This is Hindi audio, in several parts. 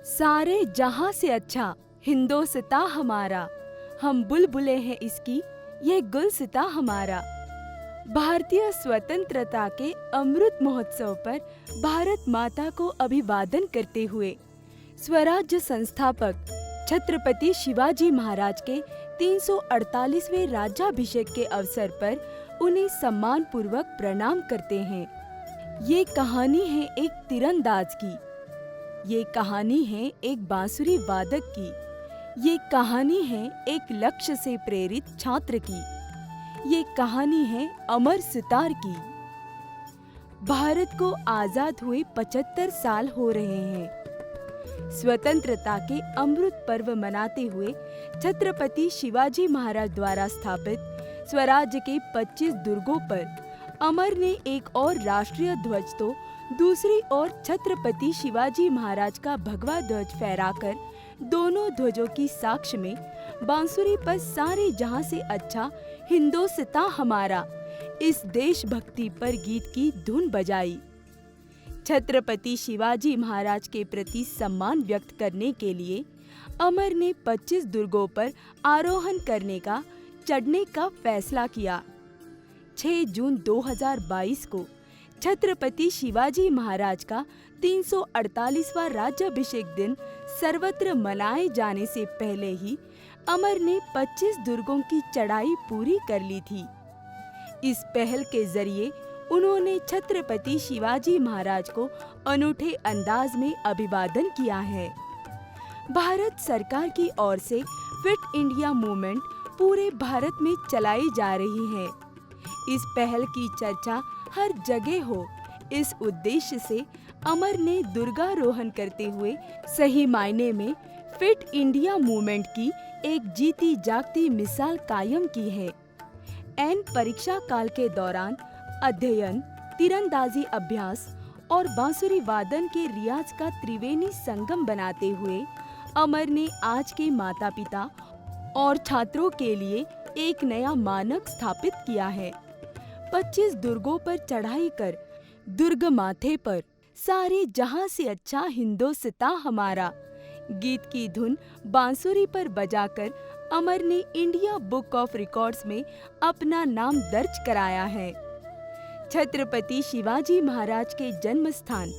सारे जहां से अच्छा हिंदोस्ता हमारा, हम बुलबुलें हैं इसकी, ये गुलसिता हमारा। भारतीय स्वतंत्रता के अमृत महोत्सव पर भारत माता को अभिवादन करते हुए स्वराज्य संस्थापक छत्रपति शिवाजी महाराज के 348वें राज्याभिषेक के अवसर पर उन्हें सम्मान पूर्वक प्रणाम करते हैं। ये कहानी है एक तीरंदाज की, ये कहानी है एक बांसुरी वादक की, ये कहानी है एक लक्ष्य से प्रेरित छात्र की, ये कहानी है अमर सितार की। भारत को आजाद हुए 75 साल हो रहे हैं। स्वतंत्रता के अमृत पर्व मनाते हुए छत्रपति शिवाजी महाराज द्वारा स्थापित स्वराज्य के 25 दुर्गों पर अमर ने एक और राष्ट्रीय ध्वज तो दूसरी ओर छत्रपति शिवाजी महाराज का भगवा ध्वज फहराकर दोनों ध्वजों की साक्ष्य में बांसुरी पर सारे जहां से अच्छा हिंदोस्ता हमारा इस देशभक्ति पर गीत की धुन बजाई। छत्रपति शिवाजी महाराज के प्रति सम्मान व्यक्त करने के लिए अमर ने 25 दुर्गों पर आरोहण करने का चढ़ने का फैसला किया। 6 जून 2022 को छत्रपति शिवाजी महाराज का 348वां राज्याभिषेक दिन सर्वत्र मनाए जाने से पहले ही अमर ने 25 दुर्गों की चढ़ाई पूरी कर ली थी। इस पहल के जरिए उन्होंने छत्रपति शिवाजी महाराज को अनूठे अंदाज में अभिवादन किया है। भारत सरकार की ओर से फिट इंडिया मूवमेंट पूरे भारत में चलाई जा रही है। इस पहल की चर्चा हर जगह हो, इस उद्देश्य से अमर ने दुर्गारोहण करते हुए सही मायने में फिट इंडिया मूवमेंट की एक जीती जागती मिसाल कायम की है। एन परीक्षा काल के दौरान अध्ययन, तीरंदाजी अभ्यास और बांसुरी वादन के रियाज का त्रिवेणी संगम बनाते हुए अमर ने आज के माता-पिता और छात्रों के लिए एक नया मानक स्थापित किया है। 25 दुर्गों पर चढ़ाई कर दुर्ग माथे पर सारे जहां से अच्छा हिंदोस्ता हमारा गीत की धुन बांसुरी पर बजाकर अमर ने इंडिया बुक ऑफ रिकॉर्ड्स में अपना नाम दर्ज कराया है। छत्रपति शिवाजी महाराज के जन्म स्थान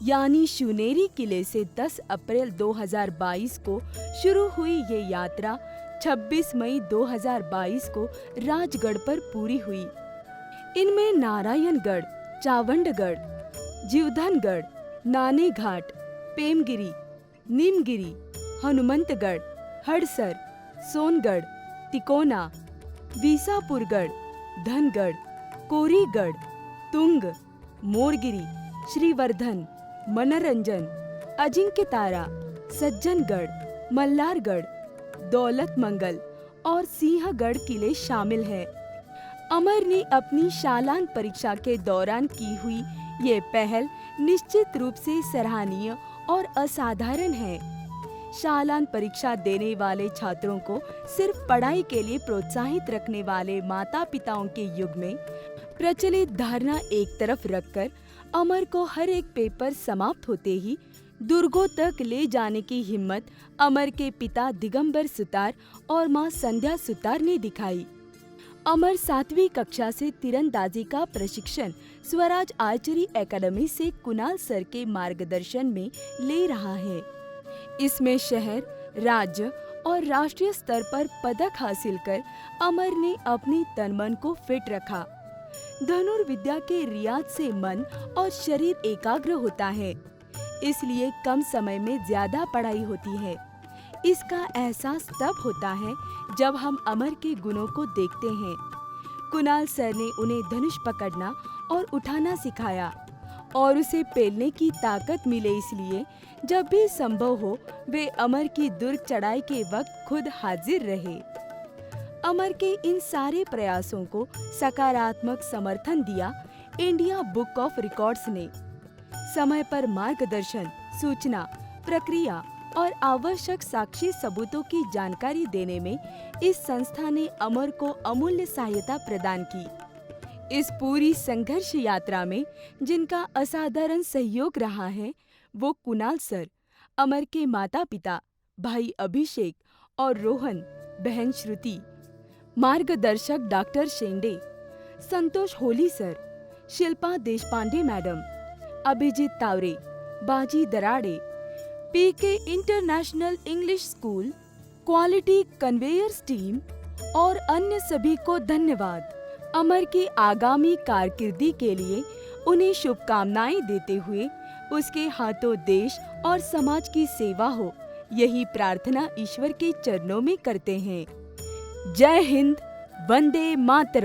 यानी शिवनेरी किले से 10 अप्रैल 2022 को शुरू हुई ये यात्रा 26 मई 2022 को राजगढ़ पर पूरी हुई। इनमें नारायणगढ़, चावंडगढ़, जीवधनगढ़, नाने घाट, पेमगिरी, नीमगिरी, हनुमंतगढ़, हड़सर, सोनगढ़, तिकोना, बीसापुरगढ़, धनगढ़, कोरीगढ़, तुंग, मोरगिरी, श्रीवर्धन, मनोरंजन, अजिंक्यतारा, सज्जनगढ़, मल्लारगढ़, दौलतमंगल और सिंहगढ़ किले शामिल हैं। अमर ने अपनी शालांत परीक्षा के दौरान की हुई ये पहल निश्चित रूप से सराहनीय और असाधारण है। शालांत परीक्षा देने वाले छात्रों को सिर्फ पढ़ाई के लिए प्रोत्साहित रखने वाले माता-पिताओं के युग में प्रचलित धारणा एक तरफ रखकर अमर को हर एक पेपर समाप्त होते ही दुर्गों तक ले जाने की हिम्मत अमर के पिता दिगंबर सुतार और मां संध्या सुतार ने दिखाई। अमर 7वीं कक्षा से तीरंदाजी का प्रशिक्षण स्वराज आर्चरी एकेडमी से कुणाल सर के मार्गदर्शन में ले रहा है। इसमें शहर, राज्य और राष्ट्रीय स्तर पर पदक हासिल कर अमर ने अपनी तन मन को फिट रखा। धनुर्विद्या के रियाज से मन और शरीर एकाग्र होता है, इसलिए कम समय में ज्यादा पढ़ाई होती है। इसका एहसास तब होता है जब हम अमर के गुणों को देखते हैं। कुणाल सर ने उन्हें धनुष पकड़ना और उठाना सिखाया और उसे पेलने की ताकत मिले, इसलिए जब भी संभव हो वे अमर की दुर्ग चढ़ाई के वक्त खुद हाजिर रहे। अमर के इन सारे प्रयासों को सकारात्मक समर्थन दिया इंडिया बुक ऑफ रिकॉर्ड्स ने। समय पर मार्गदर्शन, सूचना, प्रक्रिया और आवश्यक साक्षी सबूतों की जानकारी देने में इस संस्था ने अमर को अमूल्य सहायता प्रदान की। इस पूरी संघर्ष यात्रा में जिनका असाधारण सहयोग रहा है वो कुणाल सर, अमर के माता पिता भाई अभिषेक और रोहन, बहन श्रुति, मार्गदर्शक doctor Shende, Santosh Holi sir, Shilpa Deshpande madam, Abhijit Taware, Baji Darade, PK international English school, quality conveyors team और अन्य सभी को धन्यवाद। अमर की आगामी कारकिर्दी के लिए उन्हें शुभकामनाएं देते हुए उसके हाथों देश और समाज की सेवा हो, यही प्रार्थना ईश्वर के चरणों में करते हैं। जय हिंद, वंदे मातरम।